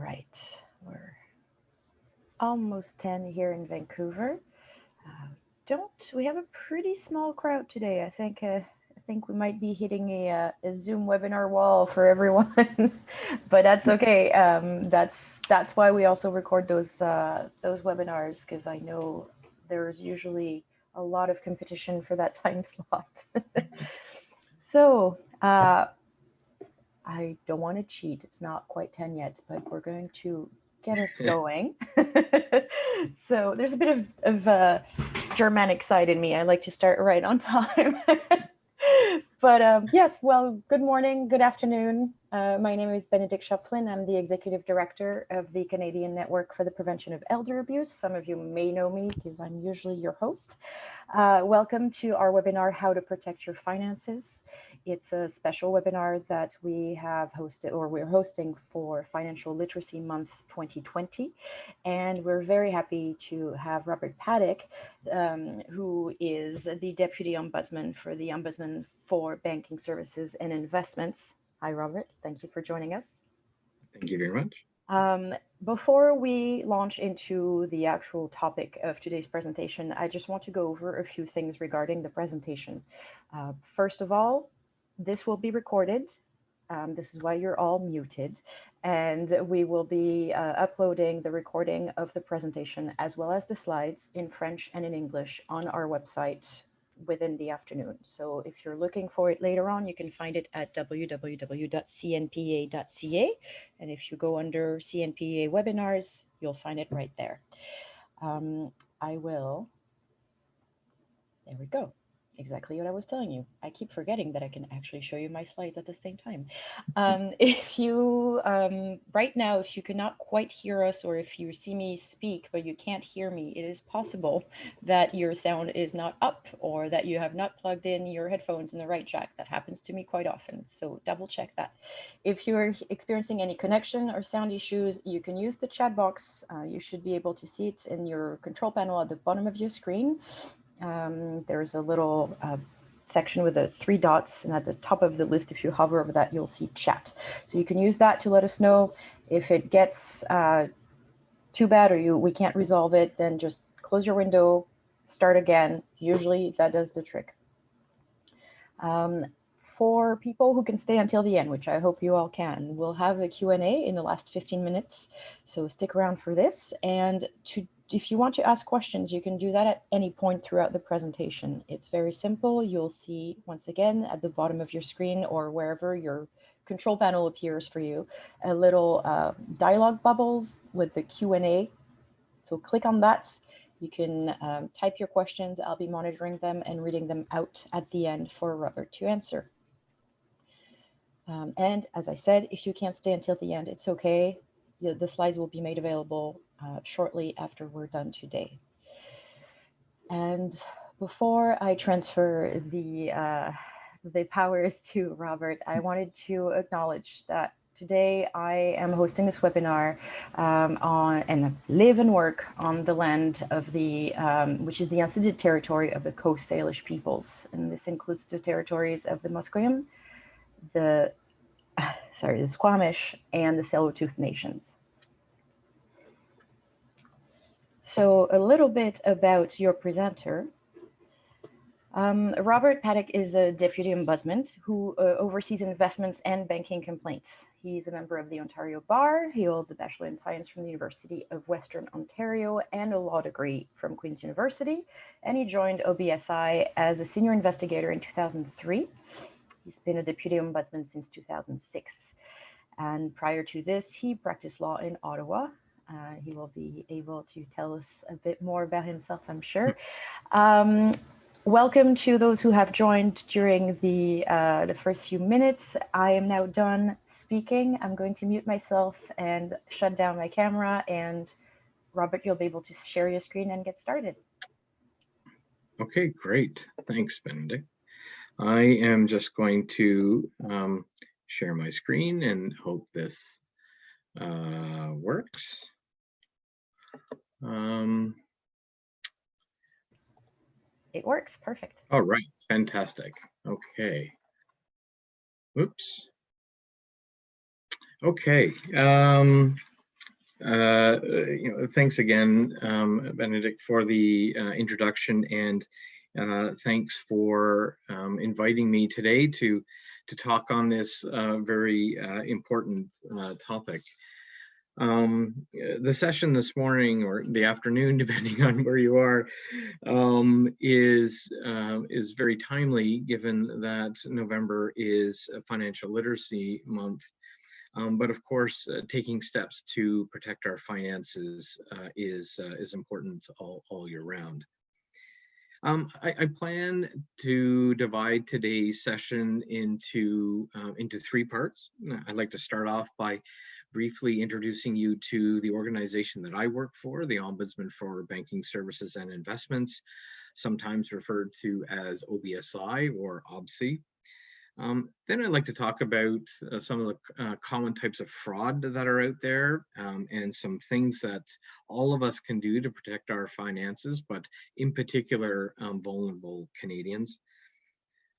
right, we're almost 10 here in Vancouver. We have a pretty small crowd today. I think we might be hitting a Zoom webinar wall for everyone, but that's okay. That's why we also record those webinars, because I know there's usually a lot of competition for that time slot. So I don't want to cheat. It's not quite 10 yet, but we're going to get us going. So there's a bit of Germanic side in me. I like to start right on time. But yes, well, good morning, good afternoon. My name is Benedict Choplin. I'm the Executive Director of the Canadian Network for the Prevention of Elder Abuse. Some of you may know me because I'm usually your host. Welcome to our webinar, How to Protect Your Finances. It's a special webinar that we have hosted, or we're hosting, for Financial Literacy Month 2020. And we're very happy to have Robert Paddick, who is the Deputy Ombudsman for the Ombudsman for Banking Services and Investments. Hi, Robert. Thank you for joining us. Thank you very much. Before we launch into the actual topic of today's presentation, I just want to go over a few things regarding the presentation. First of all, this will be recorded. This is why you're all muted. And we will be uploading the recording of the presentation as well as the slides in French and in English on our website within the afternoon. So if you're looking for it later on, you can find it at www.cnpea.ca. And if you go under CNPEA webinars, you'll find it right there. There we go. Exactly what I was telling you. I keep forgetting that I can actually show you my slides at the same time. If you, right now, if you cannot quite hear us, or if you see me speak, but you can't hear me, it is possible that your sound is not up, or that you have not plugged in your headphones in the right jack. That happens to me quite often, so double check that. If you're experiencing any connection or sound issues, you can use the chat box. You should be able to see it in your control panel at the bottom of your screen. There's a little section with the 3 dots, and at the top of the list, if you hover over that, you'll see chat. So you can use that to let us know if it gets too bad, or we can't resolve it. Then just close your window, start again. Usually that does the trick. For people who can stay until the end, which I hope you all can, we'll have a Q&A in the last 15 minutes. So stick around for this. And if you want to ask questions, you can do that at any point throughout the presentation. It's very simple. You'll see, once again, at the bottom of your screen, or wherever your control panel appears for you, a little dialog bubbles with the Q&A. So click on that. You can type your questions. I'll be monitoring them and reading them out at the end for Robert to answer. And as I said, if you can't stay until the end, it's okay. The slides will be made available shortly after we're done today. And before I transfer the powers to Robert, I wanted to acknowledge that today I am hosting this webinar and live and work on the land of the, which is the unceded territory of the Coast Salish peoples. And this includes the territories of the Musqueam, the Squamish, and the Tsleil-Waututh nations. So a little bit about your presenter. Robert Paddick is a Deputy Ombudsman who oversees investments and banking complaints. He's a member of the Ontario Bar. He holds a Bachelor in Science from the University of Western Ontario and a law degree from Queen's University. And he joined OBSI as a senior investigator in 2003. He's been a Deputy Ombudsman since 2006. And prior to this, he practiced law in Ottawa. He will be able to tell us a bit more about himself, I'm sure. Welcome to those who have joined during the first few minutes. I am now done speaking. I'm going to mute myself and shut down my camera. And Robert, you'll be able to share your screen and get started. Okay, great. Thanks, Benedict. I am just going to share my screen and hope this works. It works, perfect. All right, fantastic. Okay. Oops. Okay. Thanks again, Benedict, for the introduction, and thanks for inviting me today to talk on this very important topic. The session this morning or the afternoon, depending on where you are, is very timely, given that November is Financial Literacy Month. But of course, taking steps to protect our finances is important all year round. I plan to divide today's session into 3 parts. I'd like to start off by briefly introducing you to the organization that I work for, the Ombudsman for Banking Services and Investments, sometimes referred to as OBSI or OBSI. Then I'd like to talk about some of the common types of fraud that are out there, and some things that all of us can do to protect our finances, but in particular, vulnerable Canadians.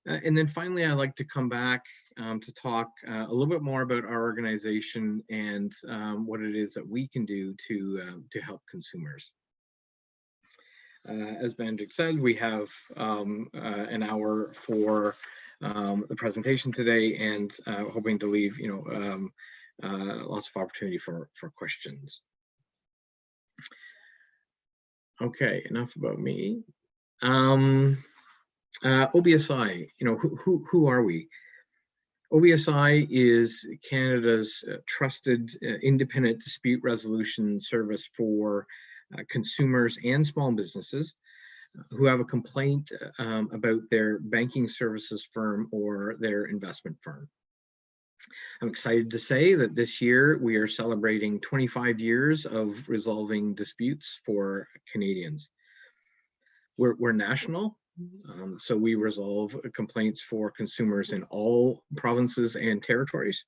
And then finally, I'd like to come back to talk a little bit more about our organization and what it is that we can do to help consumers. As Benedict said, we have an hour for the presentation today, and hoping to leave lots of opportunity for questions. Okay, enough about me. OBSI, who are we? OBSI is Canada's trusted independent dispute resolution service for consumers and small businesses who have a complaint about their banking services firm or their investment firm. I'm excited to say that this year we are celebrating 25 years of resolving disputes for Canadians. We're national. So we resolve complaints for consumers in all provinces and territories.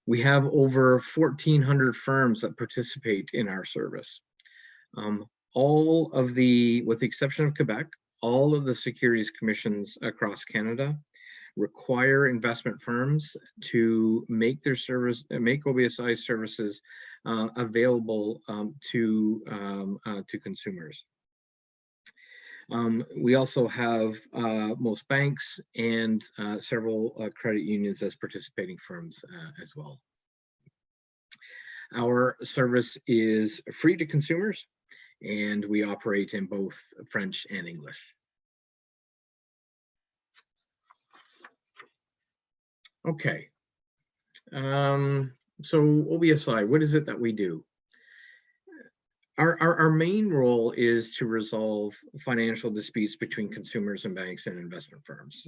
We have over 1,400 firms that participate in our service. With the exception of Quebec, all of the securities commissions across Canada require investment firms to make OBSI services available to consumers. We also have most banks and several credit unions as participating firms as well. Our service is free to consumers, and we operate in both French and English. Okay, so OBSI, what is it that we do? Our main role is to resolve financial disputes between consumers and banks and investment firms.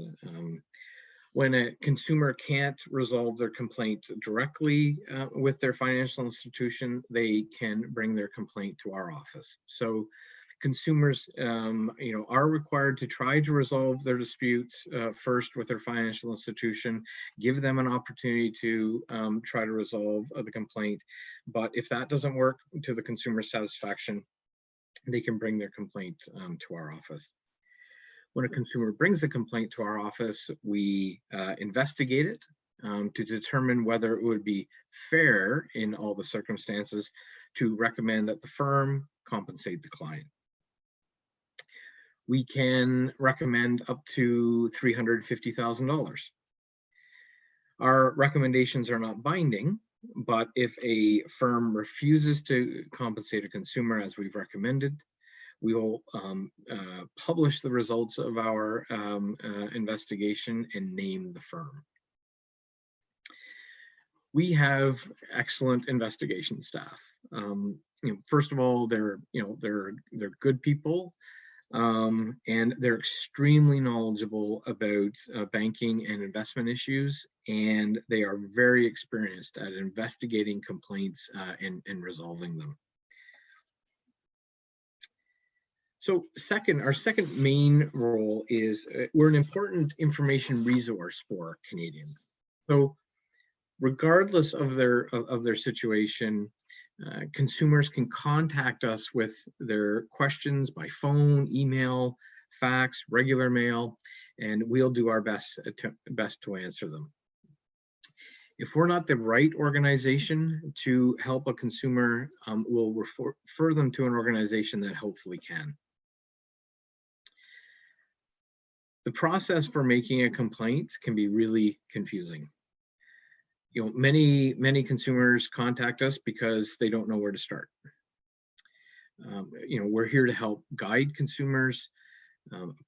When a consumer can't resolve their complaint directly with their financial institution, they can bring their complaint to our office. So consumers are required to try to resolve their disputes first with their financial institution, give them an opportunity to try to resolve the complaint. But if that doesn't work to the consumer's satisfaction, they can bring their complaint to our office. When a consumer brings a complaint to our office, we investigate it to determine whether it would be fair in all the circumstances to recommend that the firm compensate the client. We can recommend up to $350,000. Our recommendations are not binding, but if a firm refuses to compensate a consumer as we've recommended, we will publish the results of our investigation and name the firm. We have excellent investigation staff. First of all, they're good people, and they're extremely knowledgeable about banking and investment issues, and they are very experienced at investigating complaints and resolving them. So our second main role is we're an important information resource for Canadians. So regardless of their situation, consumers can contact us with their questions by phone, email, fax, regular mail, and we'll do our best to answer them. If we're not the right organization to help a consumer, we'll refer them to an organization that hopefully can. The process for making a complaint can be really confusing. You know, many consumers contact us because they don't know where to start. You know, we're here to help guide consumers,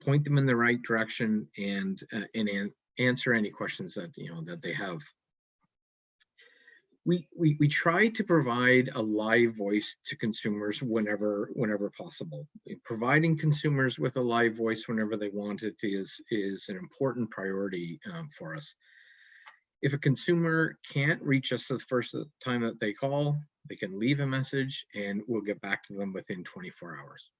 point them in the right direction, and answer any questions that that they have. We try to provide a live voice to consumers whenever possible. Providing consumers with a live voice whenever they want it is an important priority for us. If a consumer can't reach us the first time that they call, they can leave a message and we'll get back to them within 24 hours.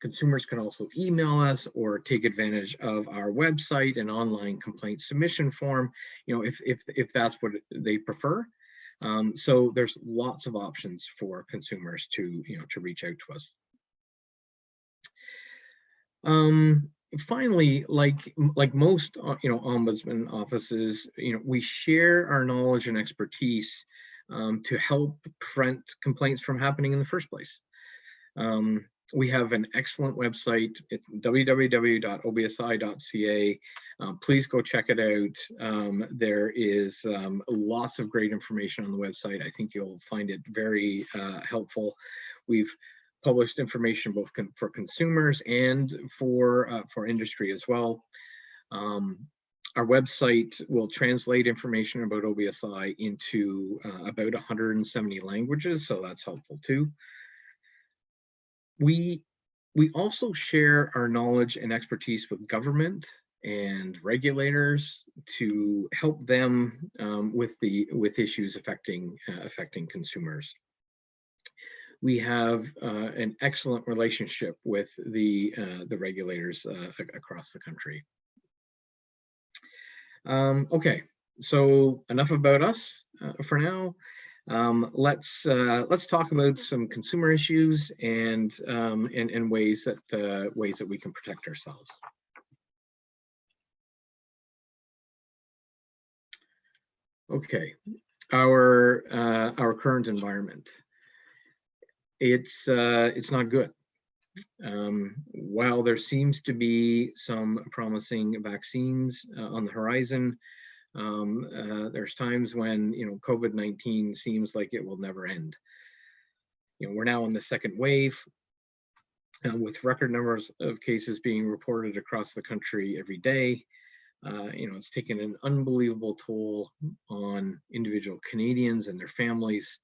Consumers can also email us or take advantage of our website and online complaint submission form, if that's what they prefer. So there's lots of options for consumers to reach out to us. Finally, like most ombudsman offices, we share our knowledge and expertise to help prevent complaints from happening in the first place. We have an excellent website. It's www.obsi.ca. Please go check it out. There is lots of great information on the website. I think you'll find it very helpful. We've published information both for consumers and for industry as well. Our website will translate information about OBSI into about 170 languages, so that's helpful too. We also share our knowledge and expertise with government and regulators to help them with issues affecting consumers. We have an excellent relationship with the regulators across the country. Okay, so enough about us for now. Let's talk about some consumer issues and ways that we can protect ourselves. Okay, our current environment. It's not good. While there seems to be some promising vaccines on the horizon, there's times when COVID-19 seems like it will never end. We're now in the second wave, with record numbers of cases being reported across the country every day. It's taken an unbelievable toll on individual Canadians and their families,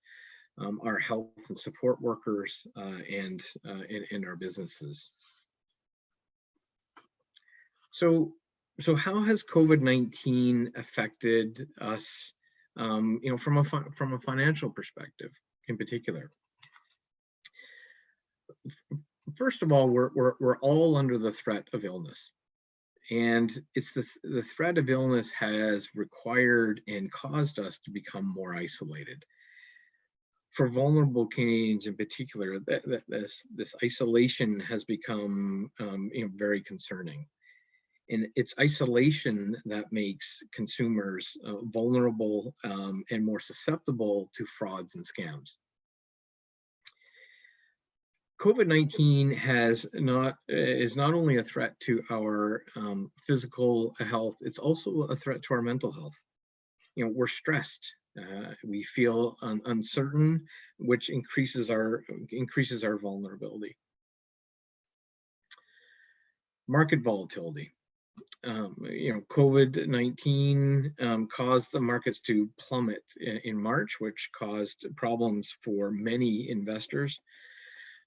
our health and support workers, and our businesses. So how has COVID-19 affected us, from a financial perspective in particular? First of all, we're all under the threat of illness. And it's the threat of illness has required and caused us to become more isolated. For vulnerable Canadians in particular, this isolation has become very concerning. And it's isolation that makes consumers vulnerable and more susceptible to frauds and scams. COVID-19 is not only a threat to our physical health, it's also a threat to our mental health. We're stressed. We feel uncertain, which increases our vulnerability. Market volatility. COVID-19 caused the markets to plummet in March, which caused problems for many investors.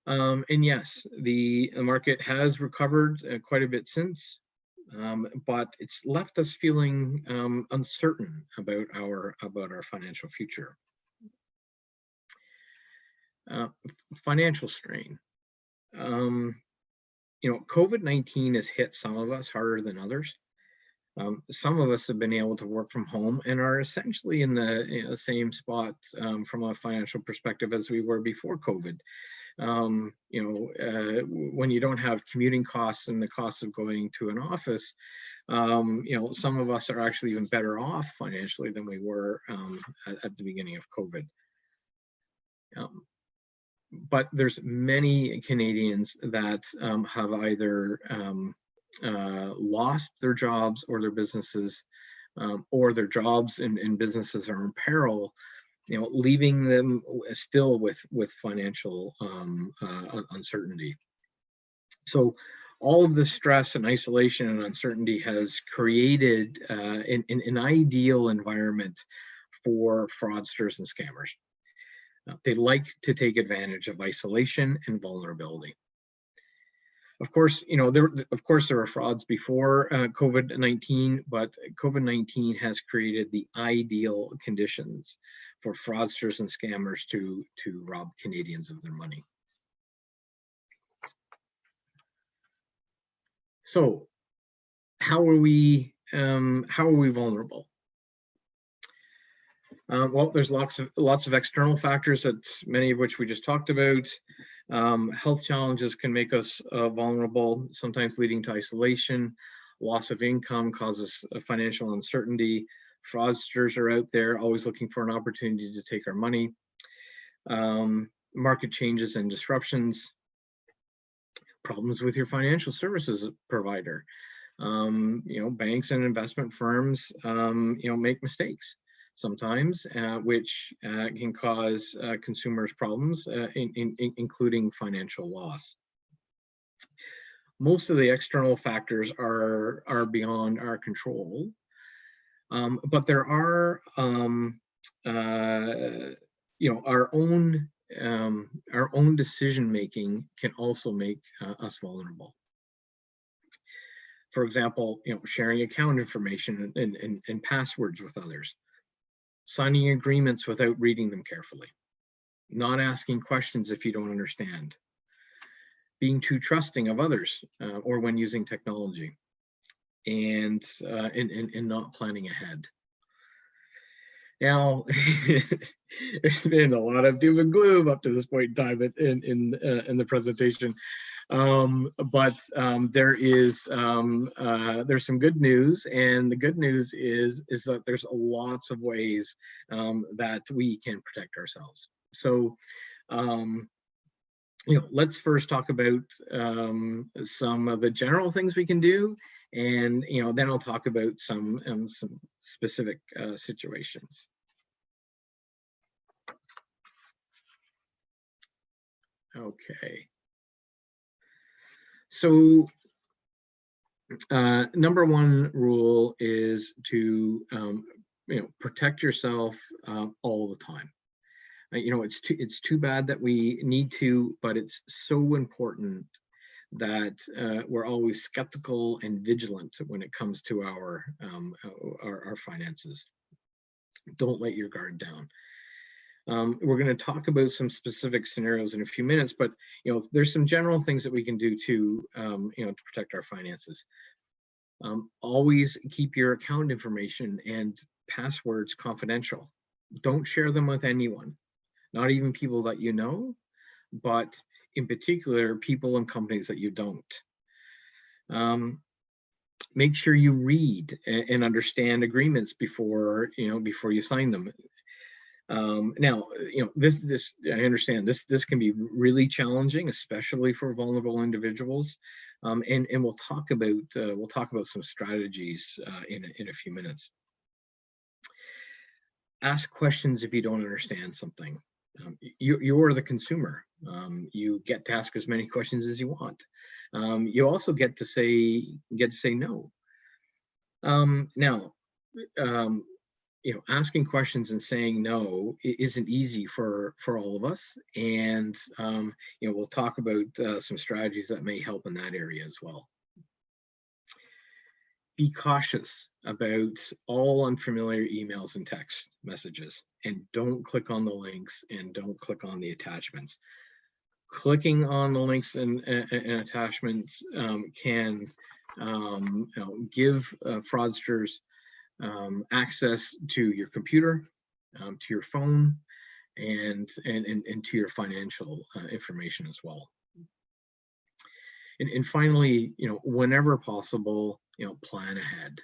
And yes, the market has recovered quite a bit since, but it's left us feeling uncertain about our financial future. Financial strain. COVID-19 has hit some of us harder than others. Some of us have been able to work from home and are essentially in the same spot from a financial perspective as we were before COVID. When you don't have commuting costs and the cost of going to an office, some of us are actually even better off financially than we were at the beginning of COVID. But there's many Canadians that have either lost their jobs or their businesses, or their jobs and businesses are in peril, leaving them still with financial uncertainty. So all of the stress and isolation and uncertainty has created an ideal environment for fraudsters and scammers. They like to take advantage of isolation and vulnerability. Of course, there were frauds before COVID-19, but COVID-19 has created the ideal conditions for fraudsters and scammers to rob Canadians of their money. So, how are we vulnerable? Well, there's lots of external factors, that many of which we just talked about. Health challenges can make us vulnerable, sometimes leading to isolation. Loss of income causes financial uncertainty. Fraudsters are out there always looking for an opportunity to take our money. Market changes and disruptions. Problems with your financial services provider. Banks and investment firms, make mistakes sometimes, which can cause consumers problems, including financial loss. Most of the external factors are beyond our control, but there are, our own decision making can also make us vulnerable. For example, sharing account information and passwords with others. Signing agreements without reading them carefully, not asking questions if you don't understand, being too trusting of others or when using technology, and not planning ahead. Now, there's been a lot of doom and gloom up to this point in time in the presentation. But there's some good news, and the good news is that there's lots of ways that we can protect ourselves. So, let's first talk about some of the general things we can do, and then I'll talk about some specific situations. Okay. So number one rule is to protect yourself all the time. It's too bad that we need to, but it's so important that we're always skeptical and vigilant when it comes to our finances. Don't let your guard down. We're going to talk about some specific scenarios in a few minutes, but there's some general things that we can do to protect our finances. Always keep your account information and passwords confidential. Don't share them with anyone, not even people that you know, but in particular people and companies that you don't. Make sure you read and understand agreements before you sign them. Now, this I understand this can be really challenging, especially for vulnerable individuals, and we'll talk about some strategies in a few minutes. Ask questions if you don't understand something. You're the consumer. You get to ask as many questions as you want. You also get to say no. Now, asking questions and saying no isn't easy for all of us, and we'll talk about some strategies that may help in that area as well. Be cautious about all unfamiliar emails and text messages, and don't click on the links and don't click on the attachments. Clicking on the links and attachments can give fraudsters access to your computer, to your phone, and to your financial information as well. And finally, whenever possible, plan ahead.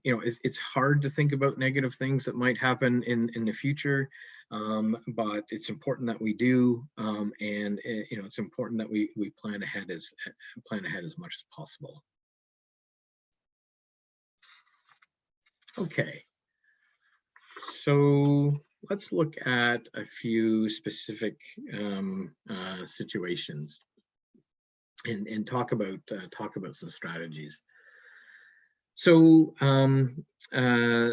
It's hard to think about negative things that might happen in the future, but it's important that we do, and it's important that we plan ahead as much as possible. Okay, so let's look at a few specific situations and talk about some strategies. So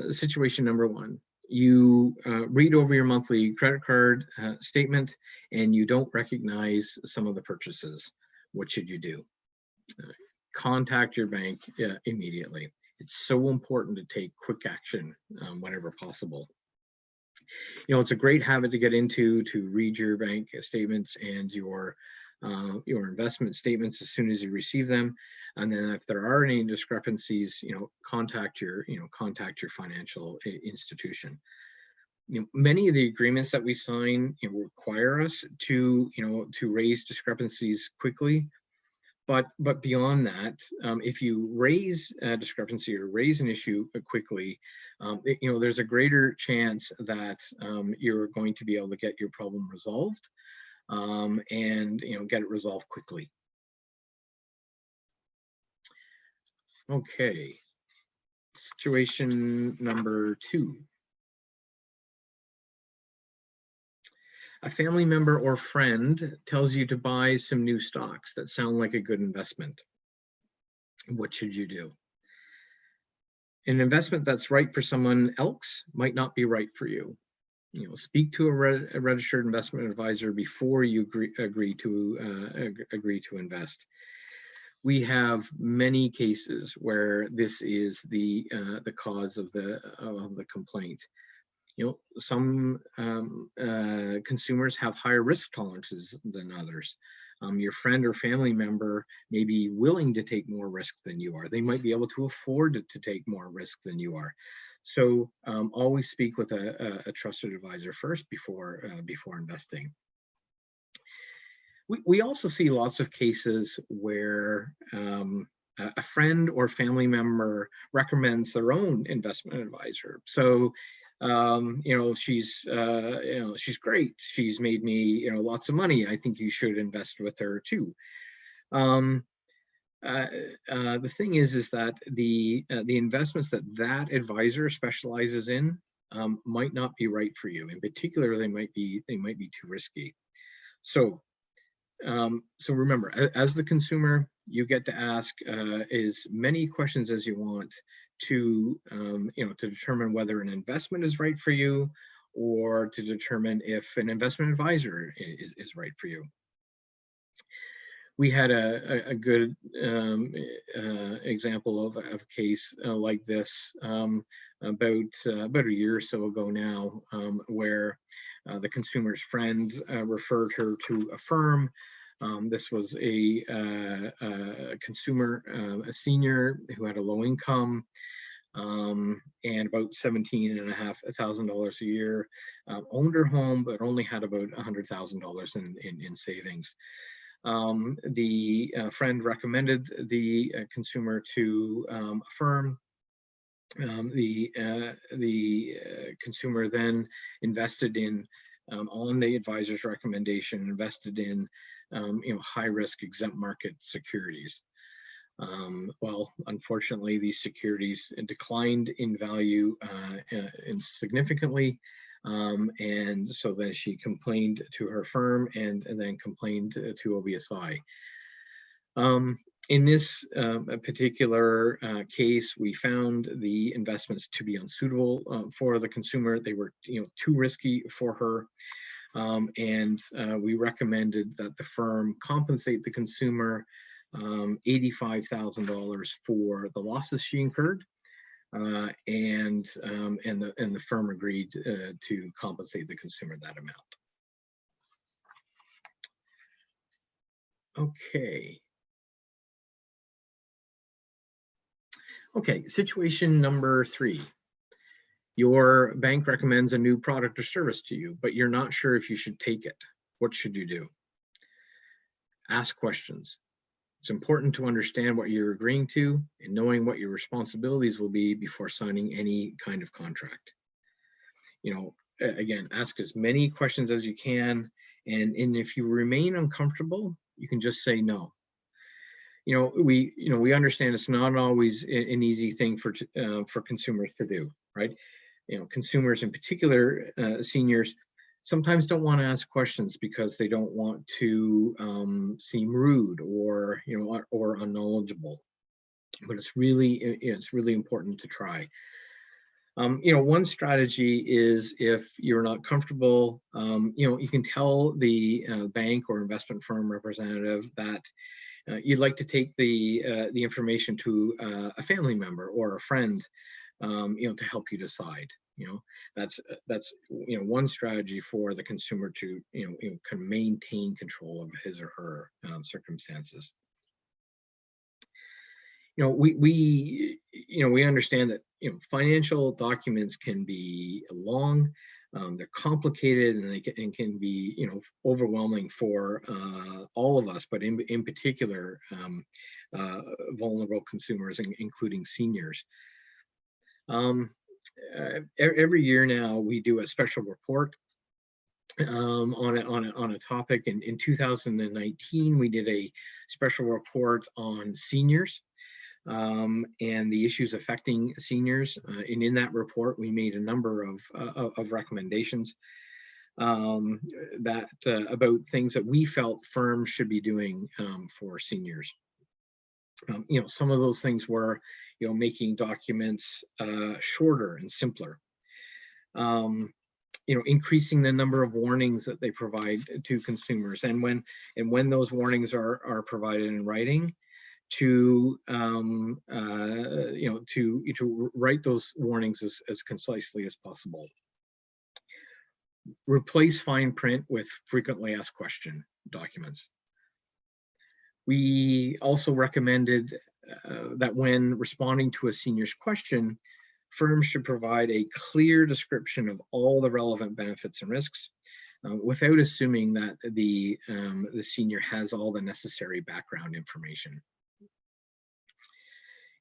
situation number one, you read over your monthly credit card statement and you don't recognize some of the purchases. What should you do? Contact your bank immediately. It's so important to take quick action whenever possible. It's a great habit to get into, to read your bank statements and your investment statements as soon as you receive them, and then if there are any discrepancies, contact your financial institution. Many of the agreements that we sign require us to raise discrepancies quickly, but beyond that, if you raise a discrepancy or raise an issue quickly, there's a greater chance that you're going to be able to get your problem resolved, and get it resolved quickly. Okay, situation number two. A family member or friend tells you to buy some new stocks that sound like a good investment. What should you do? An investment that's right for someone else might not be right for you. Speak to a registered investment advisor before you agree to invest. We have many cases where this is the cause of the complaint. Some consumers have higher risk tolerances than others. Your friend or family member may be willing to take more risk than you are. They might be able to afford to take more risk than you are. So always speak with a trusted advisor first before investing. We also see lots of cases where a friend or family member recommends their own investment advisor. So she's great. She's made me lots of money. I think you should invest with her too. The thing is that the investments that advisor specializes in might not be right for you. In particular, they might be too risky. So remember, as the consumer, you get to ask as many questions as you want to determine whether an investment is right for you, or to determine if an investment advisor is right for you. We had a good example of a case like this about a year or so ago now, where the consumer's friend referred her to a firm. This was a consumer, a senior who had a low income, and about $17,500 a year, owned her home, but only had about $100,000 in savings. The friend recommended the consumer to a firm. The consumer then invested in, on the advisor's recommendation, invested in high risk exempt market securities. Well, unfortunately, these securities declined in value significantly. And so then she complained to her firm and then complained to OBSI. In this particular case, we found the investments to be unsuitable for the consumer. They were too risky for her. And we recommended that the firm compensate the consumer $85,000 for the losses she incurred. And the firm agreed to compensate the consumer that amount. Okay, situation number three. Your bank recommends a new product or service to you, but you're not sure if you should take it. What should you do? Ask questions. It's important to understand what you're agreeing to and knowing what your responsibilities will be before signing any kind of contract. You know, again, ask as many questions as you can, and if you remain uncomfortable, you can just say no. We understand it's not always an easy thing for consumers to do, right? Consumers, in particular, seniors, sometimes don't want to ask questions because they don't want to seem rude or unknowledgeable. But it's really important to try. One strategy is, if you're not comfortable, you can tell the bank or investment firm representative that you'd like to take the information to a family member or a friend, to help you decide. That's one strategy for the consumer to kind of maintain control of his or her circumstances. We understand that financial documents can be long, they're complicated, and they can be overwhelming for all of us, but in particular vulnerable consumers, including seniors. Every year now we do a special report on a topic. In 2019 we did a special report on seniors and the issues affecting seniors. And in that report, we made a number of recommendations about things that we felt firms should be doing for seniors. Some of those things were, making documents shorter and simpler. Increasing the number of warnings that they provide to consumers, and when those warnings are provided in writing, to write those warnings as concisely as possible. Replace fine print with frequently asked question documents. We also recommended that when responding to a senior's question, firms should provide a clear description of all the relevant benefits and risks, without assuming that the senior has all the necessary background information.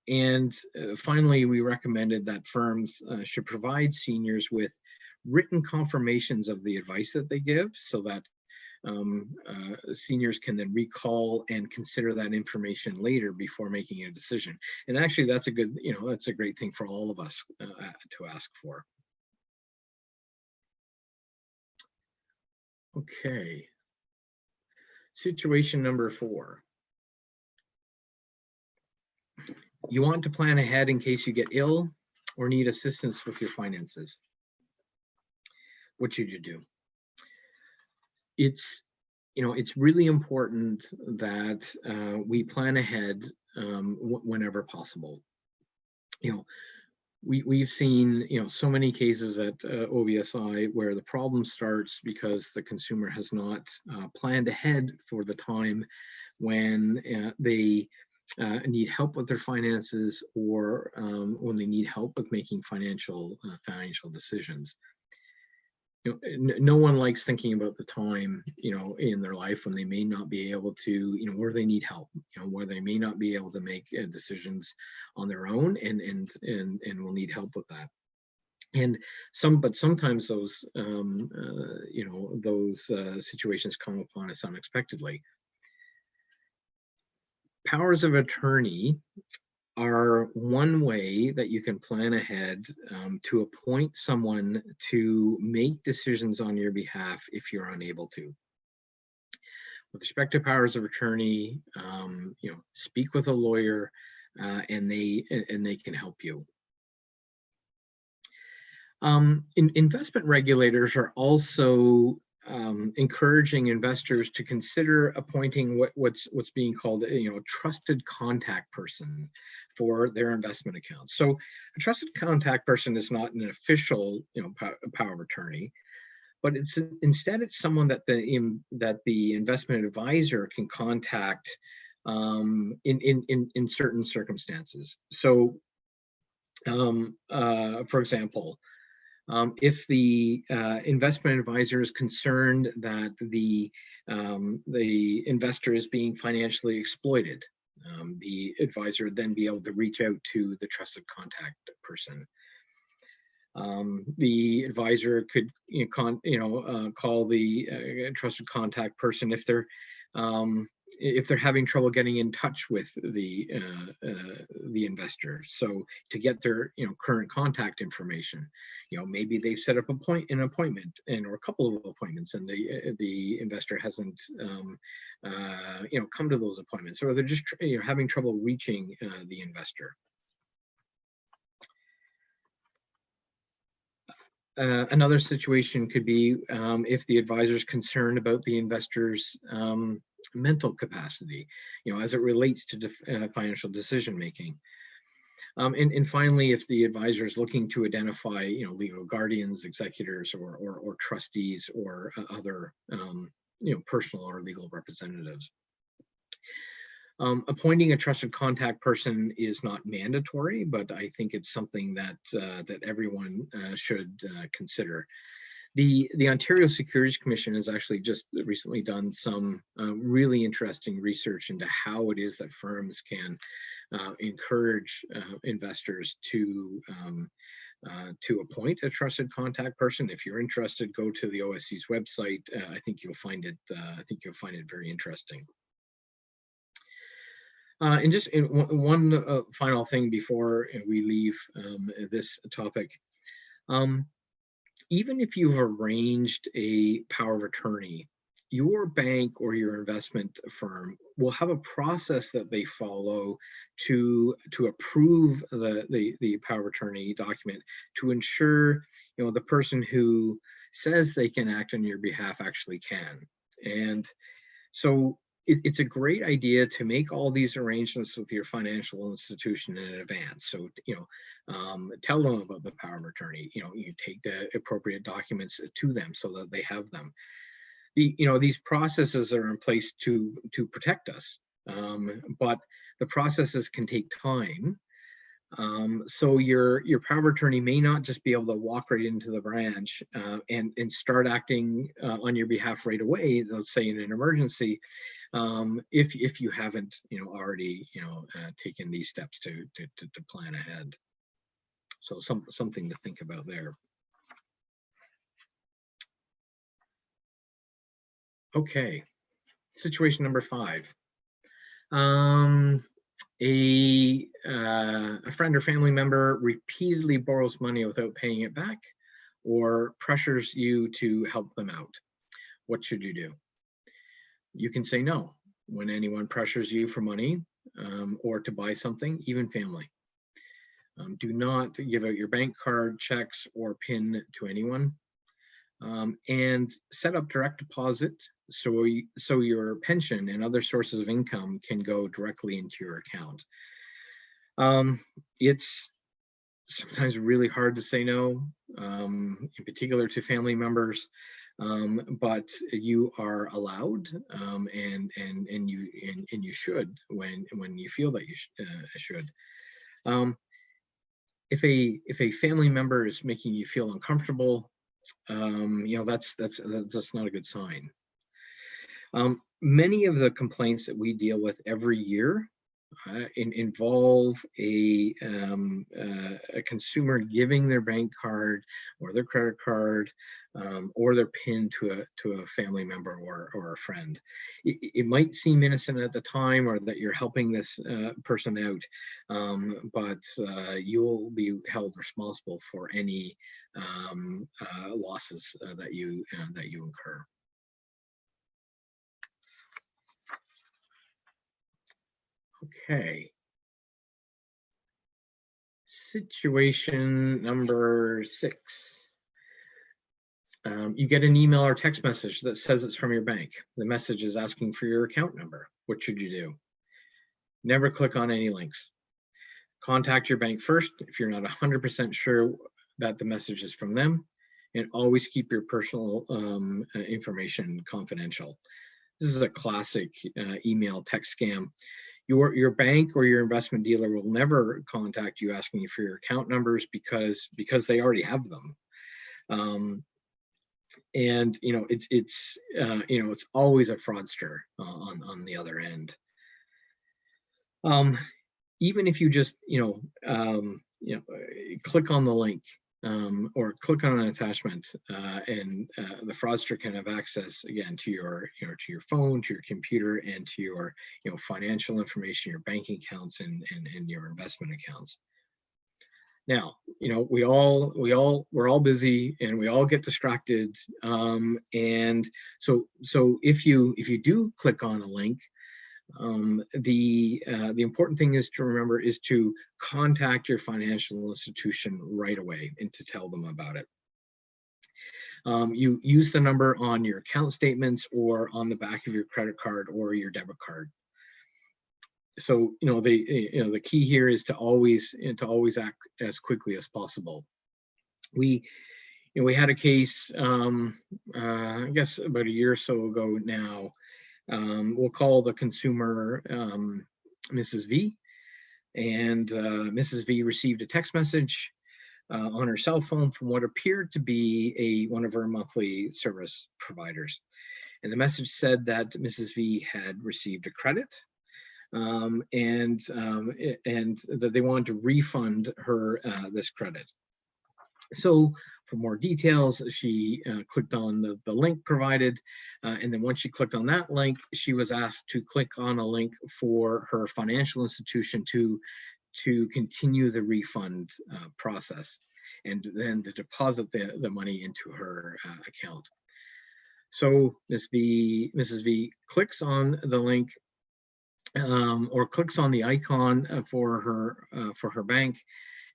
And finally, we recommended that firms should provide seniors with written confirmations of the advice that they give, so that seniors can then recall and consider that information later before making a decision. And actually, that's a great thing for all of us to ask for. Okay. Situation number 4. You want to plan ahead in case you get ill or need assistance with your finances. What should you do? It's really important that we plan ahead whenever possible. We've seen so many cases at OBSI where the problem starts because the consumer has not planned ahead for the time when they need help with their finances, or when they need help with making financial decisions. No one likes thinking about the time in their life when they may not be able to, where they need help, where they may not be able to make decisions on their own, and will need help with that. But sometimes those situations come upon us unexpectedly. Powers of attorney are one way that you can plan ahead to appoint someone to make decisions on your behalf if you're unable to. With respect to powers of attorney, speak with a lawyer, and they can help you. Investment regulators are also encouraging investors to consider appointing what's being called a trusted contact person for their investment accounts. So a trusted contact person is not an official power of attorney, but instead it's someone that the investment advisor can contact in certain circumstances. So for example, if the investment advisor is concerned that the investor is being financially exploited, The advisor would then be able to reach out to the trusted contact person. The advisor could call the trusted contact person if they're having trouble getting in touch with the investor. So to get their current contact information, maybe they've set up an appointment or a couple of appointments, and the investor hasn't come to those appointments, or they're just having trouble reaching the investor. Another situation could be if the advisor is concerned about the investor's mental capacity, as it relates to financial decision making. And finally, if the advisor is looking to identify, legal guardians, executors, or trustees, or other, personal or legal representatives. Appointing a trusted contact person is not mandatory, but I think it's something that that everyone should consider. The Ontario Securities Commission has actually just recently done some really interesting research into how it is that firms can encourage investors to appoint a trusted contact person. If you're interested, go to the OSC's website. I think you'll find it. Very interesting. And just one final thing before we leave this topic. Even if you've arranged a power of attorney, your bank or your investment firm will have a process that they follow to approve the power of attorney document, to ensure the person who says they can act on your behalf actually can. And so it's a great idea to make all these arrangements with your financial institution in advance. So, tell them about the power of attorney. You take the appropriate documents to them so that they have them. These processes are in place to protect us, but the processes can take time. So your power of attorney may not just be able to walk right into the branch and start acting on your behalf right away, let's say in an emergency, if you haven't already taken these steps to plan ahead. So something to think about there. Okay, situation number 5. A friend or family member repeatedly borrows money without paying it back, or pressures you to help them out. What should you do? You can say no when anyone pressures you for money or to buy something, even family. Do not give out your bank card, checks, or PIN to anyone. And set up direct deposit so your pension and other sources of income can go directly into your account. It's sometimes really hard to say no, in particular to family members, but you are allowed, and you should when you feel that you should. If a family member is making you feel uncomfortable, that's not a good sign. Many of the complaints that we deal with every year involve a consumer giving their bank card or their credit card or their PIN to a family member or a friend. It might seem innocent at the time, or that you're helping this person out, but you'll be held responsible for any losses that you incur. Okay. Situation number 6. You get an email or text message that says it's from your bank. The message is asking for your account number. What should you do? Never click on any links. Contact your bank first if you're not 100% sure that the message is from them, and always keep your personal information confidential. This is a classic email text scam. Your bank or your investment dealer will never contact you asking you for your account numbers because they already have them. And it's always a fraudster on the other end. Even if you just, click on the link, or click on an attachment, and the fraudster can have access again to your, to your phone, to your computer, and to your, financial information, your banking accounts, and your investment accounts. Now, we're all busy and we all get distracted. And so if you do click on a link, the important thing is to remember is to contact your financial institution right away and to tell them about it. You use the number on your account statements or on the back of your credit card or your debit card. So the key here is to always act as quickly as possible. We had a case, I guess about a year or so ago now. We'll call the consumer Mrs. V, and Mrs. V received a text message on her cell phone from what appeared to be one of her monthly service providers, and the message said that Mrs. V had received a credit. And that they wanted to refund her this credit. So for more details, she clicked on the link provided, and then once she clicked on that link, she was asked to click on a link for her financial institution to continue the refund process, and then to deposit the money into her account. So Mrs. V clicks on the link, or clicks on the icon for her bank,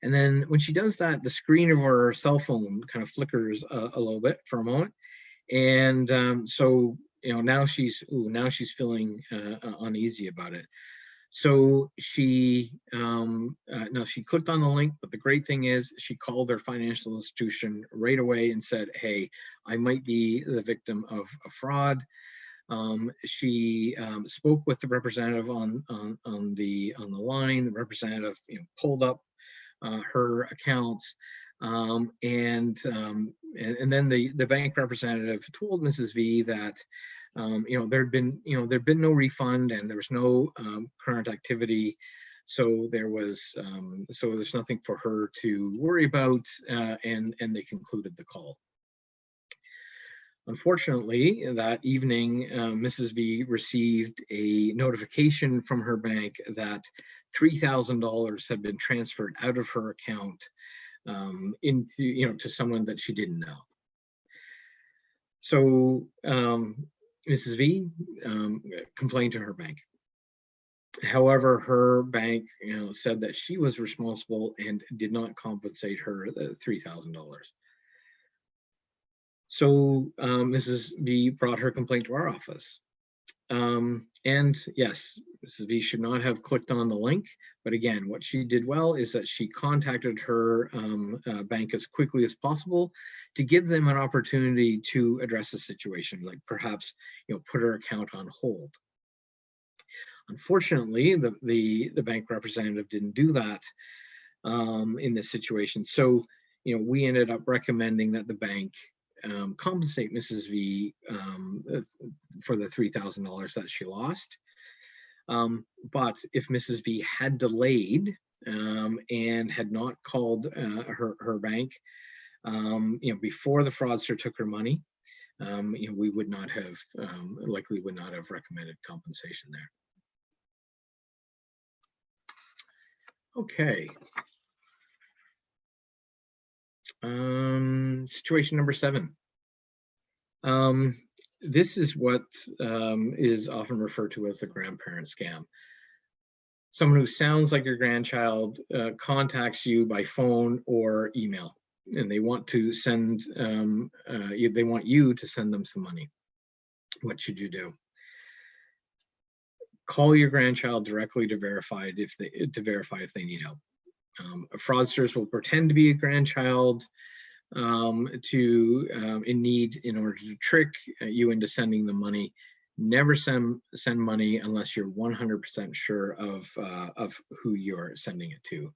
and then when she does that, the screen of her cell phone kind of flickers a little bit for a moment, and so now she's feeling uneasy about it. So she clicked on the link, but the great thing is she called their financial institution right away and said, "Hey, I might be the victim of a fraud." She spoke with the representative on the line. The representative pulled up her accounts, and then the bank representative told Mrs. V that there'd been no refund and there was no current activity, so there's nothing for her to worry about, and they concluded the call. Unfortunately, that evening, Mrs. V received a notification from her bank that $3,000 had been transferred out of her account into to someone that she didn't know. So Mrs. V complained to her bank. However, her bank said that she was responsible and did not compensate her the $3,000. So Mrs. V brought her complaint to our office. And yes, Mrs. V should not have clicked on the link, but again, what she did well is that she contacted her bank as quickly as possible to give them an opportunity to address the situation, like perhaps put her account on hold. Unfortunately, the bank representative didn't do that in this situation. So we ended up recommending that the bank compensate Mrs. V for the $3,000 that she lost. But if Mrs. V had delayed and had not called her bank before the fraudster took her money, we would not have likely would not have recommended compensation there. Okay. Situation number 7. This is what is often referred to as the grandparent scam. Someone who sounds like your grandchild contacts you by phone or email, and they want to send they want you to send them some money. What should you do? Call your grandchild directly to verify if they need help. Fraudsters will pretend to be a grandchild in need in order to trick you into sending them money. Never send money unless you're 100% sure of who you're sending it to.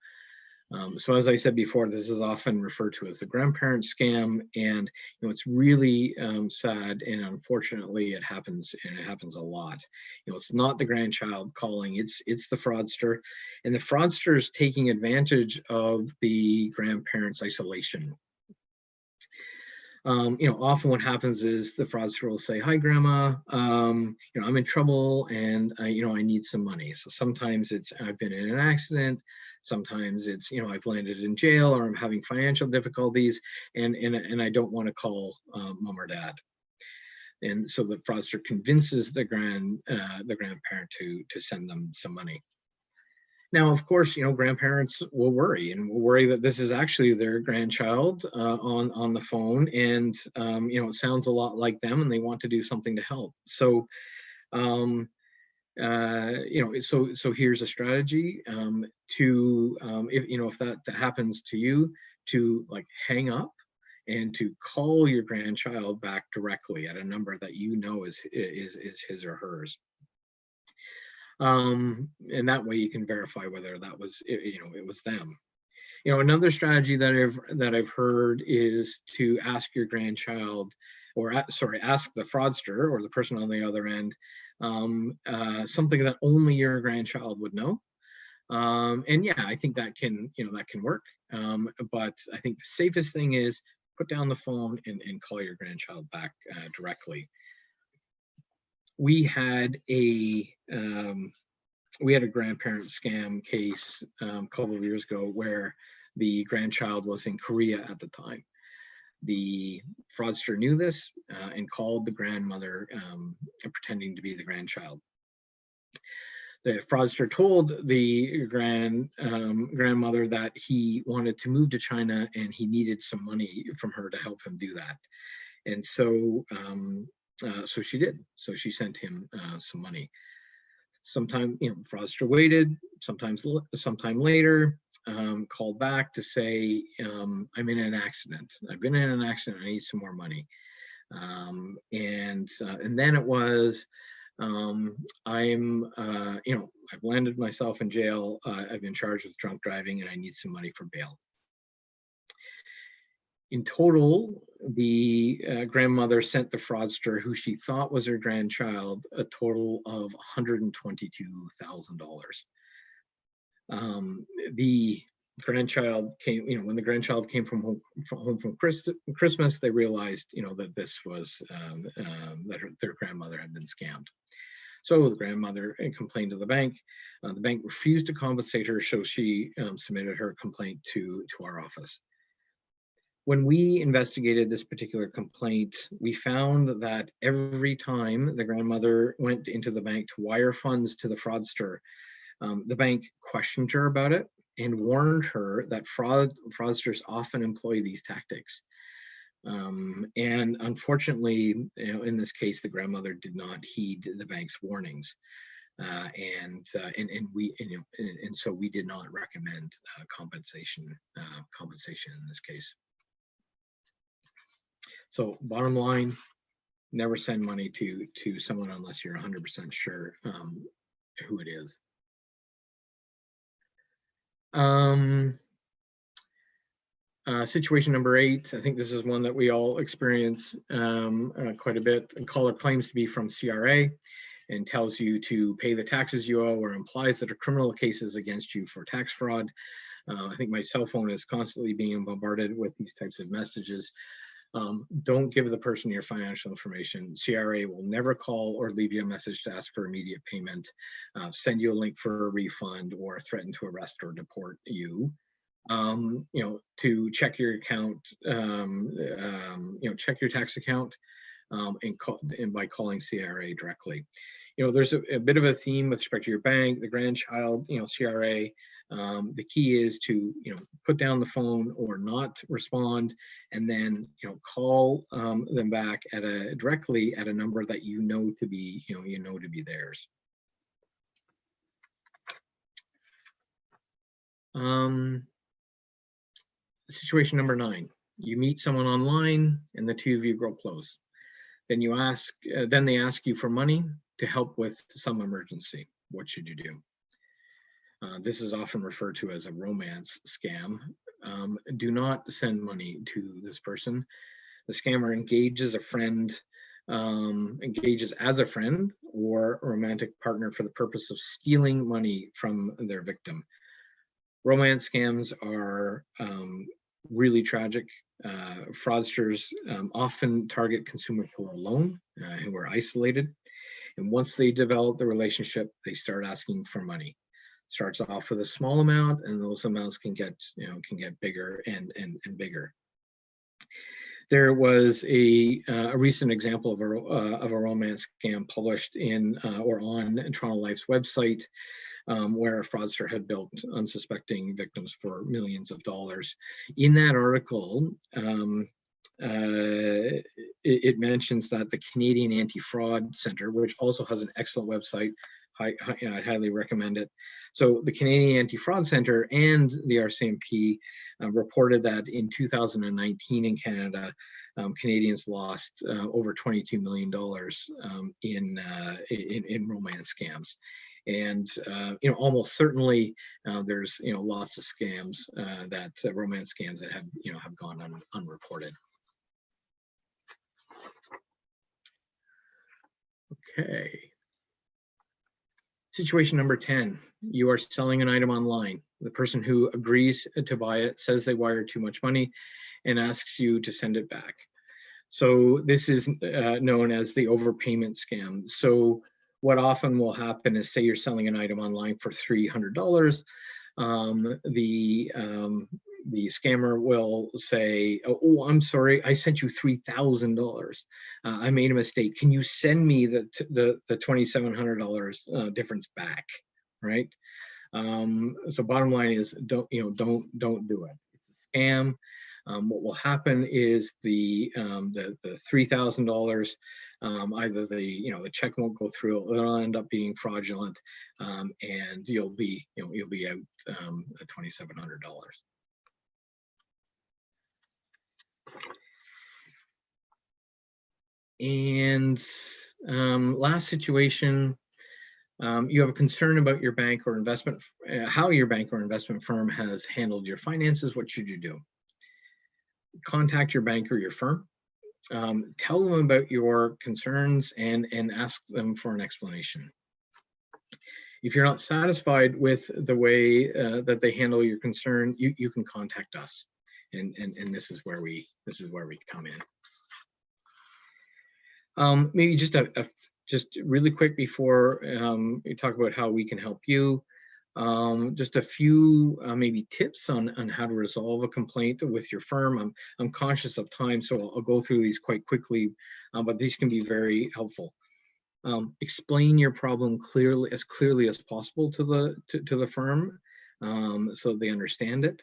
So as I said before, this is often referred to as the grandparent scam, and it's really sad, and unfortunately, it happens, and it happens a lot. It's not the grandchild calling; it's the fraudster, and the fraudster is taking advantage of the grandparent's isolation. Often what happens is the fraudster will say, "Hi, Grandma. I'm in trouble, and I need some money." So sometimes it's I've been in an accident. Sometimes it's I've landed in jail, or I'm having financial difficulties, and I don't want to call mom or dad. And so the fraudster convinces the grandparent to send them some money. Now, of course, grandparents will worry that this is actually their grandchild on the phone, and it sounds a lot like them, and they want to do something to help. So, so here's a strategy to if that happens to you, to like hang up and to call your grandchild back directly at a number that is his or hers. And that way you can verify whether that was it was them. Another strategy that I've heard is to ask your grandchild, or ask the fraudster or the person on the other end something that only your grandchild would know. And yeah, I think that can work. But I think the safest thing is put down the phone and call your grandchild back directly. We had a grandparent scam case a couple of years ago where the grandchild was in Korea at the time. The fraudster knew this and called the grandmother, pretending to be the grandchild. The fraudster told the grandmother that he wanted to move to China and he needed some money from her to help him do that. And so she did. So she sent him some money. Sometime, fraudster waited. Sometime later, called back to say, "I'm in an accident. I've been in an accident. I need some more money." And then it was, I've landed myself in jail. I've been charged with drunk driving, and I need some money for bail. In total, the grandmother sent the fraudster, who she thought was her grandchild, a total of $122,000. The grandchild came, when the grandchild came home from Christmas, they realized, that this was that their grandmother had been scammed. So the grandmother complained to the bank. The bank refused to compensate her, so she submitted her complaint to our office. When we investigated this particular complaint, we found that every time the grandmother went into the bank to wire funds to the fraudster, the bank questioned her about it and warned her that fraudsters often employ these tactics. And unfortunately, in this case, the grandmother did not heed the bank's warnings. And so we did not recommend compensation in this case. So bottom line, never send money to someone unless you're 100% sure who it is. Situation number 8, I think this is one that we all experience quite a bit. A caller claims to be from CRA and tells you to pay the taxes you owe, or implies that a criminal case is against you for tax fraud. I think my cell phone is constantly being bombarded with these types of messages. Don't give the person your financial information. CRA will never call or leave you a message to ask for immediate payment, send you a link for a refund, or threaten to arrest or deport you. To check your account, check your tax account, and by calling CRA directly. There's a bit of a theme with respect to your bank, the grandchild, CRA. The key is to put down the phone or not respond, and then call them back directly at a number that you know to be theirs. Situation number 9: you meet someone online and the two of you grow close. Then they ask you for money to help with some emergency. What should you do? This is often referred to as a romance scam. Do not send money to this person. The scammer engages as a friend or a romantic partner for the purpose of stealing money from their victim. Romance scams are really tragic. Fraudsters often target consumers who are alone, who are isolated. And once they develop the relationship, they start asking for money. Starts off with a small amount, and those amounts can get bigger and bigger. There was a recent example of a romance scam published in or on Toronto Life's website, where a fraudster had built unsuspecting victims for millions of dollars. In that article, it mentions that the Canadian Anti-Fraud Centre, which also has an excellent website, I highly recommend it. So the Canadian Anti-Fraud Centre and the RCMP reported that in 2019 in Canada, Canadians lost over $22 million in romance scams. And almost certainly there's lots of scams romance scams that have gone unreported. Okay. Situation number 10, you are selling an item online. The person who agrees to buy it says they wired too much money and asks you to send it back. So this is known as the overpayment scam. So what often will happen is, say you're selling an item online for $300, the scammer will say, oh, I'm sorry, I sent you $3,000. I made a mistake. Can you send me the $2,700 difference back, right? So bottom line is, don't do it. It's a scam. What will happen is the $3,000, either the check won't go through, it'll end up being fraudulent, and you'll be out $2,700. And last situation, you have a concern about your bank or investment, how your bank or investment firm has handled your finances. What should you do? Contact your bank or your firm. Tell them about your concerns and ask them for an explanation. If you're not satisfied with the way that they handle your concern, you can contact us, and this is where we come in. Maybe just just really quick before we talk about how we can help you. Just a few maybe tips on how to resolve a complaint with your firm. I'm conscious of time, so I'll go through these quite quickly, but these can be very helpful. Explain your problem clearly as possible to the firm, so they understand it.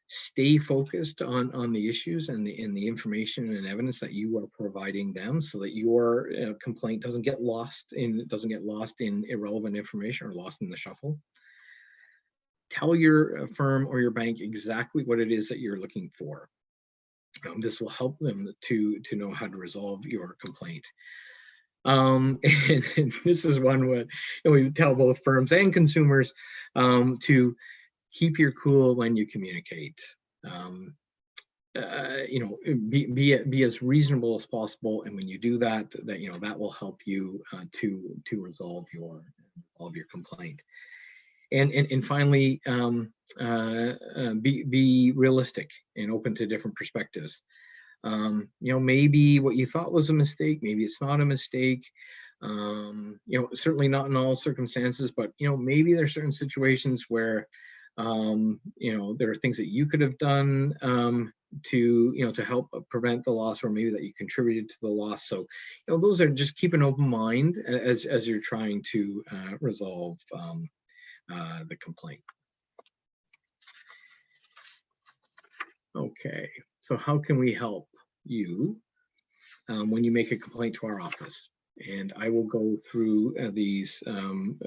Stay focused on the issues and the information and evidence that you are providing them, so that your complaint doesn't get lost in irrelevant information or lost in the shuffle. Tell your firm or your bank exactly what it is that you're looking for. This will help them to know how to resolve your complaint. And this is one where we tell both firms and consumers to keep your cool when you communicate. Be as reasonable as possible, and when you do that, that will help you to resolve your complaint. And finally, be realistic and open to different perspectives. Maybe what you thought was a mistake, maybe it's not a mistake. Certainly not in all circumstances, but maybe there's certain situations where there are things that you could have done to help prevent the loss, or maybe that you contributed to the loss. So those are, just keep an open mind as you're trying to resolve the complaint. Okay, so how can we help you when you make a complaint to our office? And I will go through these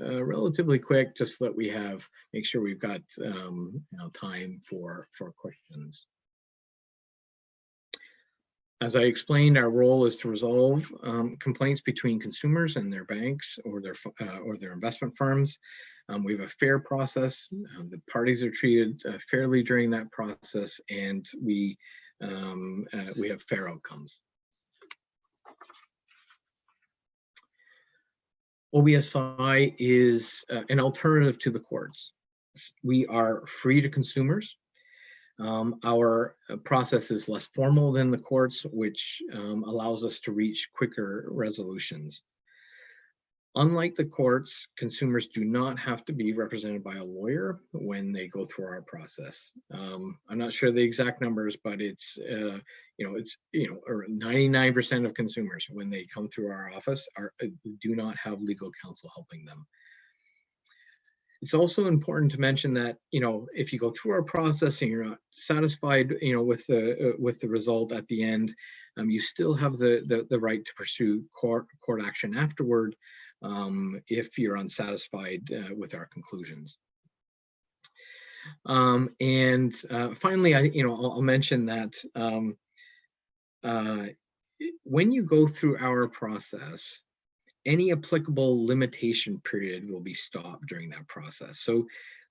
relatively quick, just so that we make sure we've got time for questions. As I explained, our role is to resolve complaints between consumers and their banks or their investment firms. We have a fair process. The parties are treated fairly during that process, and we have fair outcomes. OBSI is an alternative to the courts. We are free to consumers. Our process is less formal than the courts, which allows us to reach quicker resolutions. Unlike the courts, consumers do not have to be represented by a lawyer when they go through our process. I'm not sure the exact numbers, but it's 99% of consumers when they come through our office do not have legal counsel helping them. It's also important to mention that, if you go through our process and you're not satisfied, with the result at the end, you still have the right to pursue court action afterward if you're unsatisfied with our conclusions. And finally, I'll mention that when you go through our process, any applicable limitation period will be stopped during that process. So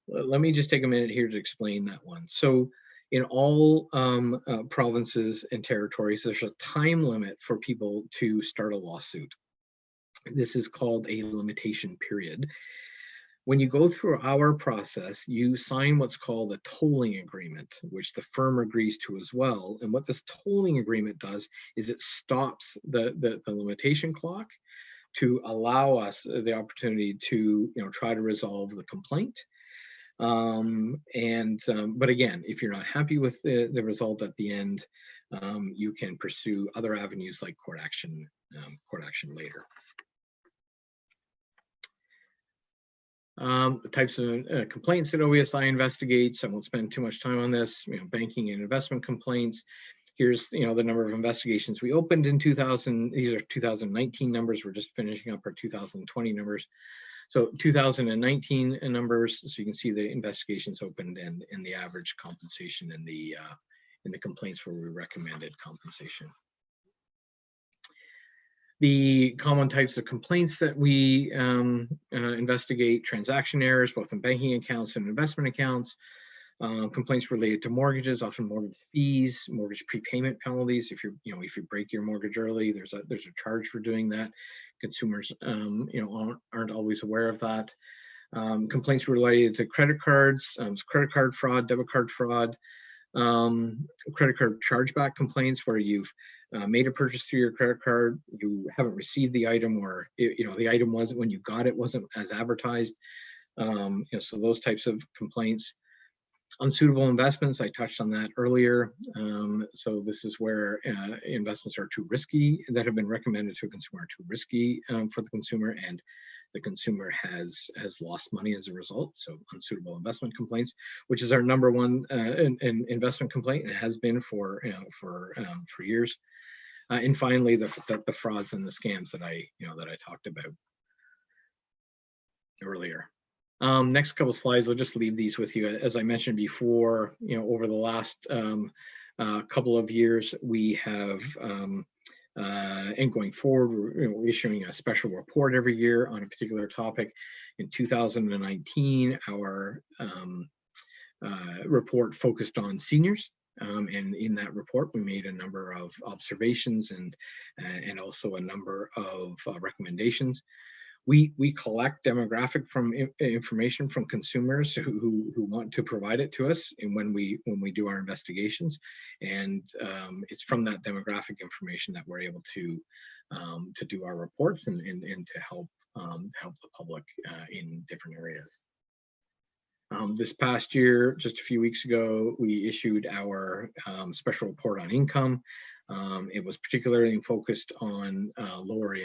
let me just take a minute here to explain that one. So in all provinces and territories, there's a time limit for people to start a lawsuit. This is called a limitation period. When you go through our process, you sign what's called a tolling agreement, which the firm agrees to as well. And what this tolling agreement does is it stops the limitation clock to allow us the opportunity to try to resolve the complaint. But again, if you're not happy with the result at the end, you can pursue other avenues like court action later. The types of complaints that OBSI investigates, I won't spend too much time on this. Banking and investment complaints. Here's the number of investigations we opened in 2000. These are 2019 numbers. We're just finishing up our 2020 numbers. So 2019 numbers. So you can see the investigations opened and the average compensation in the complaints where we recommended compensation. The common types of complaints that we investigate: transaction errors, both in banking accounts and investment accounts. Complaints related to mortgages, often mortgage fees, mortgage prepayment penalties. If you break your mortgage early, there's a charge for doing that. Consumers, aren't always aware of that. Complaints related to credit cards, credit card fraud, debit card fraud, credit card chargeback complaints where you've made a purchase through your credit card, you haven't received the item, or the item wasn't, when you got it, wasn't as advertised. So those types of complaints. Unsuitable investments, I touched on that earlier. So this is where investments are too risky, that have been recommended to a consumer, are too risky for the consumer, and the consumer has lost money as a result. So unsuitable investment complaints, which is our number one investment complaint, and it has been for years. And finally, the frauds and the scams that I talked about earlier. Next couple of slides, I'll just leave these with you. As I mentioned before, over the last couple of years, we have, and going forward, we're issuing a special report every year on a particular topic. In 2019, our report focused on seniors. And in that report, we made a number of observations and also a number of recommendations. We collect demographic information from consumers who want to provide it to us, and when we do our investigations, and it's from that demographic information that we're able to do our reports and to help the public in different areas. This past year, just a few weeks ago, we issued our special report on income. It was particularly focused on lower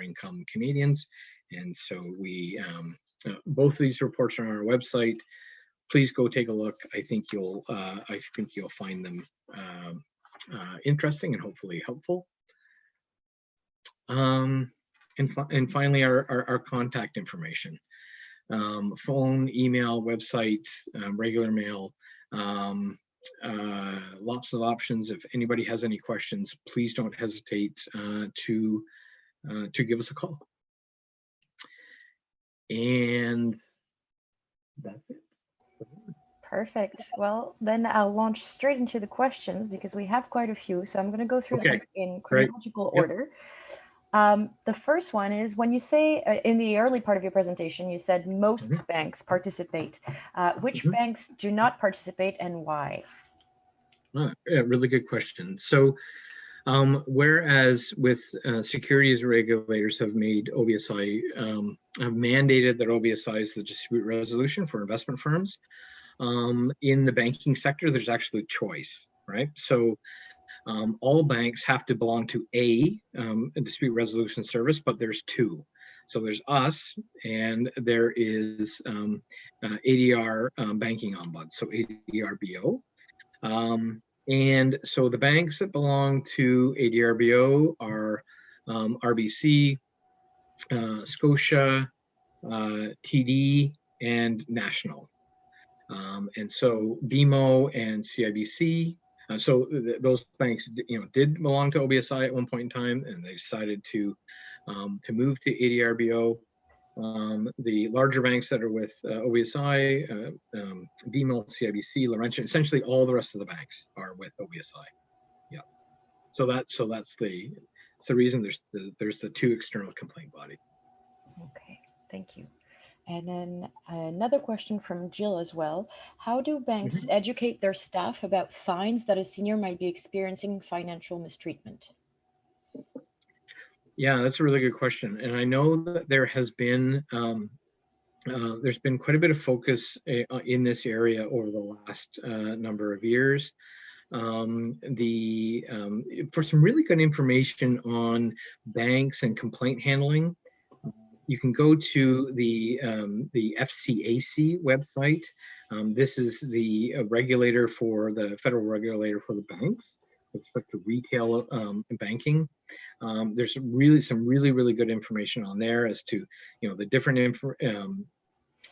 income Canadians, and so we both of these reports are on our website. Please go take a look. I think you'll find them interesting and hopefully helpful. And finally, our contact information: phone, email, website, regular mail. lots of options. If anybody has any questions, please don't hesitate to give us a call. And that's it. Perfect. Well, then I'll launch straight into the questions because we have quite a few. So I'm going to go through them in chronological order. The first one is, when you say in the early part of your presentation, you said most banks participate. Which banks do not participate and why? Yeah, really good question. So whereas with securities regulators have made OBSI, have mandated that OBSI is the dispute resolution for investment firms, in the banking sector, there's actually choice, right? So all banks have to belong to a dispute resolution service, but there's two. So there's us, and there is ADR Banking Ombuds, so ADRBO. And so the banks that belong to ADRBO are RBC, Scotia, TD, and National. And so BMO and CIBC, those banks, did belong to OBSI at one point in time, and they decided to move to ADRBO. The larger banks that are with OBSI, BMO, CIBC, Laurentian, essentially all the rest of the banks are with OBSI. Yeah. So that's the reason there's the two external complaint bodies. Okay, thank you. And then another question from Jill as well. How do banks educate their staff about signs that a senior might be experiencing financial mistreatment? Yeah, that's a really good question. And I know that there has been, there's been quite a bit of focus in this area over the last number of years. For some really good information on banks and complaint handling, you can go to the FCAC website. This is the regulator for the federal regulator for the banks with respect to retail banking. There's some really good information on there as to the different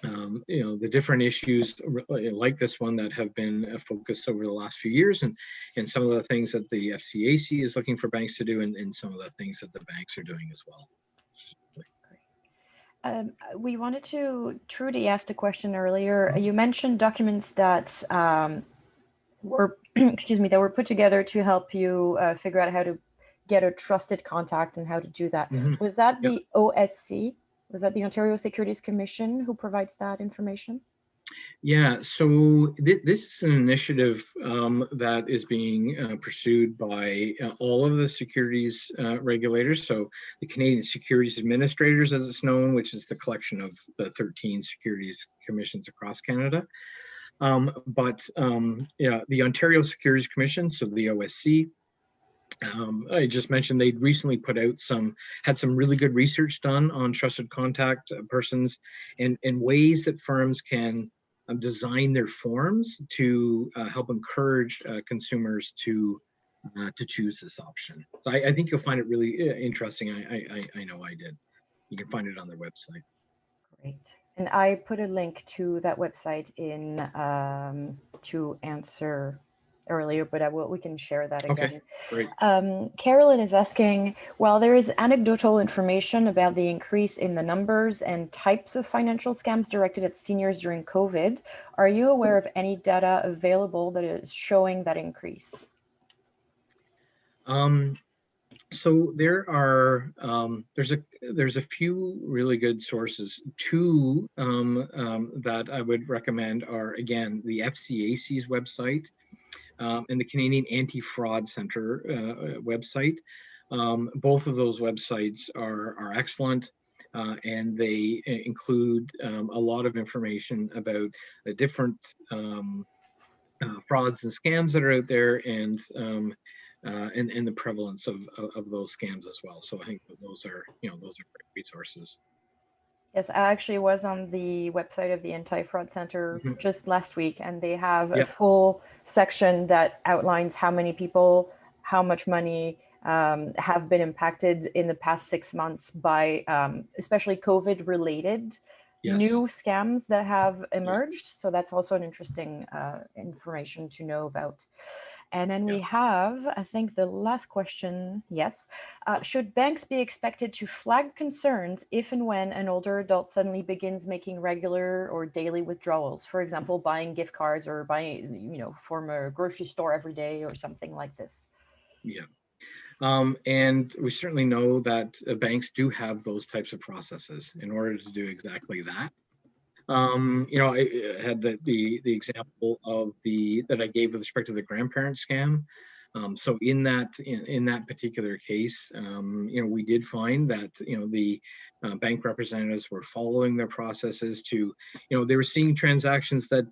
the different issues like this one that have been a focus over the last few years, and some of the things that the FCAC is looking for banks to do, and some of the things that the banks are doing as well. We wanted to, Trudy asked a question earlier. You mentioned documents that were, that were put together to help you figure out how to get a trusted contact and how to do that. Was that the OSC? Was that the Ontario Securities Commission who provides that information? Yeah, so this is an initiative that is being pursued by all of the securities regulators. So the Canadian Securities Administrators, as it's known, which is the collection of the 13 securities commissions across Canada. The Ontario Securities Commission, so the OSC, I just mentioned they'd recently had some really good research done on trusted contact persons and ways that firms can design their forms to help encourage consumers to choose this option. So I think you'll find it really interesting. I know I did. You can find it on their website. Great. And I put a link to that website in to answer earlier, but we can share that again. Okay, great. Carolyn is asking, while there is anecdotal information about the increase in the numbers and types of financial scams directed at seniors during COVID, are you aware of any data available that is showing that increase? So there are there's a few really good sources. Two that I would recommend are, again, the FCAC's website and the Canadian Anti-Fraud Center website. Both of those websites are excellent, and they include a lot of information about the different frauds and scams that are out there, and the prevalence of those scams as well. So I think that those are great resources. Yes, I actually was on the website of the Anti-Fraud Center just last week, and they have a full section that outlines how many people, how much money have been impacted in the past 6 months by especially COVID-related Yes. new scams that have emerged. So that's also an interesting information to know about. And then we have, I think, the last question. Yes. Should banks be expected to flag concerns if and when an older adult suddenly begins making regular or daily withdrawals? For example, buying gift cards or buying, from a grocery store every day or something like this. Yeah. And we certainly know that banks do have those types of processes in order to do exactly that. I had the example of that I gave with respect to the grandparent scam. So in that particular case, we did find that the bank representatives were following their processes to, they were seeing transactions that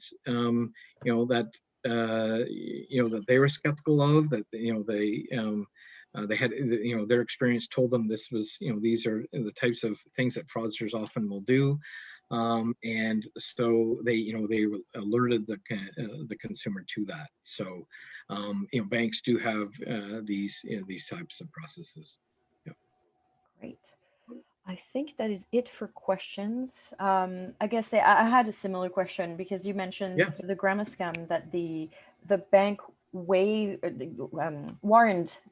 that they were skeptical of, that they had, their experience told them this was, these are the types of things that fraudsters often will do. And so they alerted the consumer to that. So banks do have these types of processes. Yeah. Great. I think that is it for questions. I guess I had a similar question because you mentioned Yeah. for the grammar scam that the bank warned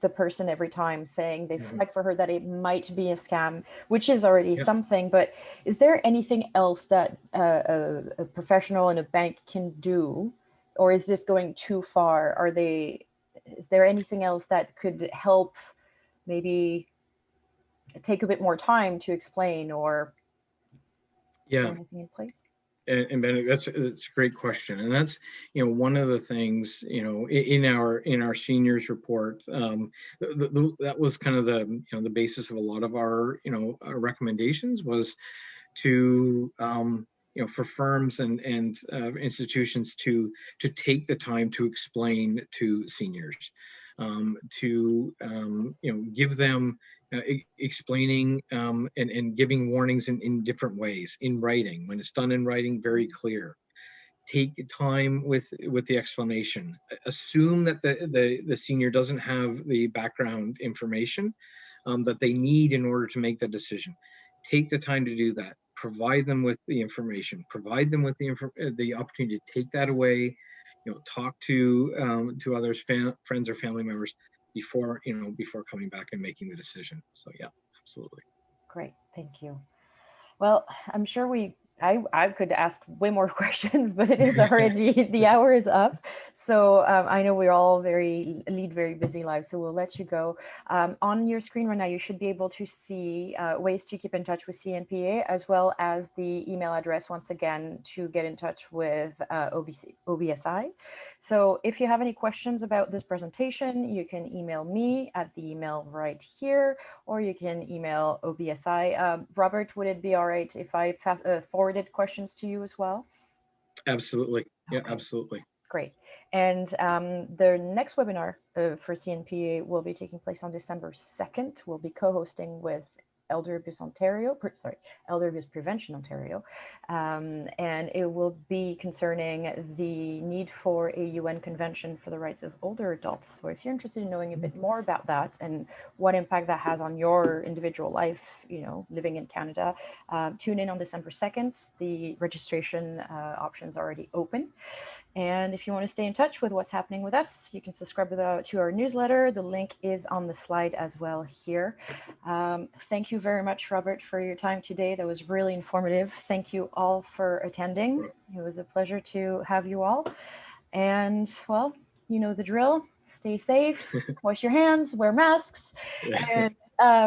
the person every time, saying they flag for her that it might be a scam, which is already something. But is there anything else that a professional in a bank can do, or is this going too far? Is there anything else that could help maybe take a bit more time to explain, or is there anything in place? And Ben, that's a great question, and that's one of the things in our seniors report. That was kind of the basis of a lot of our our recommendations, was to for firms and institutions to take the time to explain to seniors, to give them explaining and giving warnings in different ways, in writing. When it's done in writing, very clear. Take time with the explanation. Assume that the senior doesn't have the background information that they need in order to make the decision. Take the time to do that. Provide them with the information. Provide them with the opportunity to take that away. Talk to others, friends or family members before coming back and making the decision. So yeah, absolutely. Great, thank you. Well, I'm sure I could ask way more questions, but it is already, the hour is up. So I know we're all lead very busy lives, so we'll let you go. On your screen right now, you should be able to see ways to keep in touch with CNPEA, as well as the email address, once again, to get in touch with OBSI. So if you have any questions about this presentation, you can email me at the email right here, or you can email OBSI. Robert, would it be all right if I forwarded questions to you as well? Absolutely. Yeah, Okay. Absolutely. Great. And the next webinar for CNPEA will be taking place on December 2nd. We'll be co-hosting with Elder Abuse Prevention Ontario, and it will be concerning the need for a UN convention for the rights of older adults. So if you're interested in knowing a bit more about that and what impact that has on your individual life, living in Canada, tune in on December 2nd. The registration options are already open. And if you want to stay in touch with what's happening with us, you can subscribe to our newsletter. The link is on the slide as well here. Thank you very much, Robert, for your time today. That was really informative. Thank you all for attending. It was a pleasure to have you all. And, well, you know the drill. Stay safe, wash your hands, wear masks, and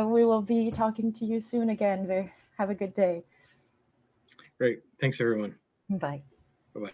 we will be talking to you soon again. Have a good day. Great. Thanks, everyone. Bye. Bye-bye.